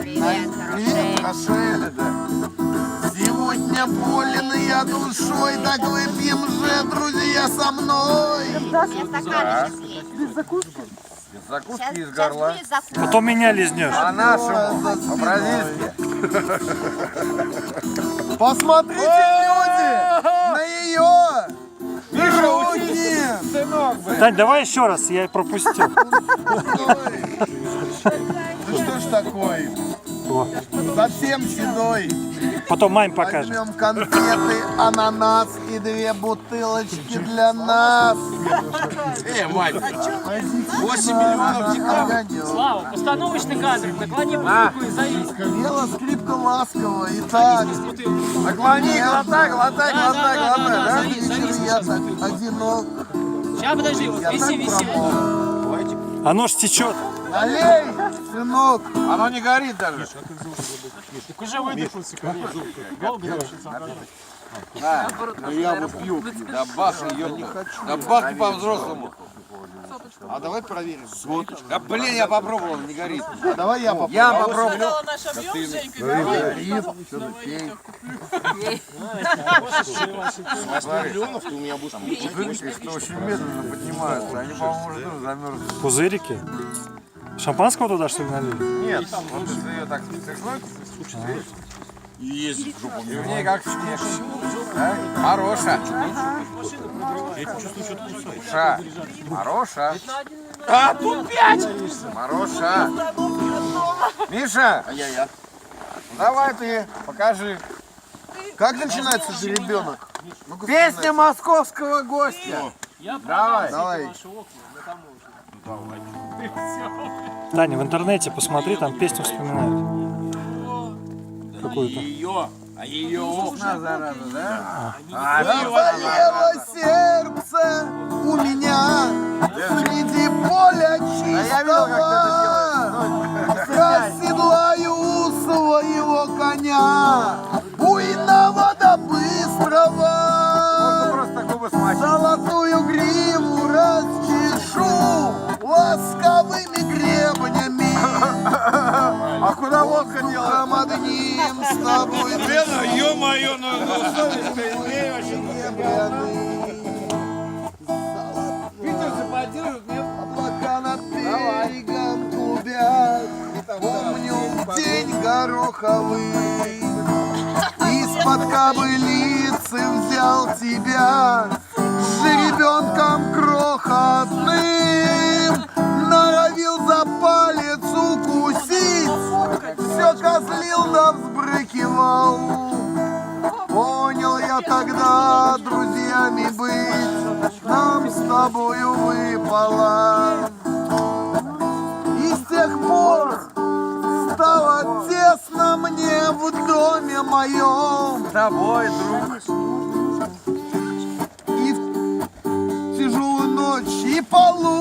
Привет, хорошая, да. Сегодня болен я душой, так выпьем же, друзья, со мной. Мне стаканчик есть. Без закуски? Без закуски Сейчас, из горла. будет закуска. Потом меня лизнешь. По-нашему, по-бразильски. Посмотрите, люди, на ее. Миша, учись, сынок, блин. Тань, давай еще раз, я пропустил. Ну что ж такое? О, Совсем седой. потом маме покажем. Возьмем конфеты, ананас и 2 бутылочки для нас. Мать, 8 миллионов декабрь. Слава, постановочный кадр. Наклони бутылку и завис. Пела скрипка ласково. Итак, Наклони, глотай, глотай, глотай, глотай, да? я так одинок. Сейчас, подожди, вот Я виси, так виси. промок. Оно ж течет. Налей, сынок. Оно не горит даже. Так уже выдохнулся, конечно. Долго Да, ну я вот пью. Да бах ее не хочу. Да бах по-взрослому. А давай проверим. Да блин, я попробовал, не горит. А давай я попробую. Я попробую. наш объем, Женька, Горит, все пей. Выпуски очень медленно поднимаются. Они, по-моему, уже тоже замерзли. Пузырики. Шампанского туда, что ли, налили? Нет, вот если ее так стряхнуть, и ездить в жопу. И в ней как снег. Да? Хороша. Ша. Хороша. А, тут 5! Хороша. Миша, давай ты покажи. Как начинается жеребенок? Ну-ка, Песня московского гостя. Давай. Давай. Таня, в интернете посмотри, там песню вспоминают. Какую-то. А ее окна, зараза, да? Заболело сердце у меня среди поля чистого. Расседлаю своего коня, буйного да быстрого. Просто губы смачивать. Золотую гриву расчешу ласковыми гребнями. А куда лодка делась? Утром одним с тобой Лена, ё-моё, ну совесть-то имей вообще. Питер запотирует, нет? Облака над берегом клубят. Помню день гороховый. Из-под кобылицы взял тебя с жеребенком крохотным. Норовил за палец укусить, все козлил да взбрыкивал. Понял я тогда, друзьями быть нам с тобою выпало. И с тех пор стало тесно мне в доме моем. С тобой, друг. И в тяжелую ночь, и полу.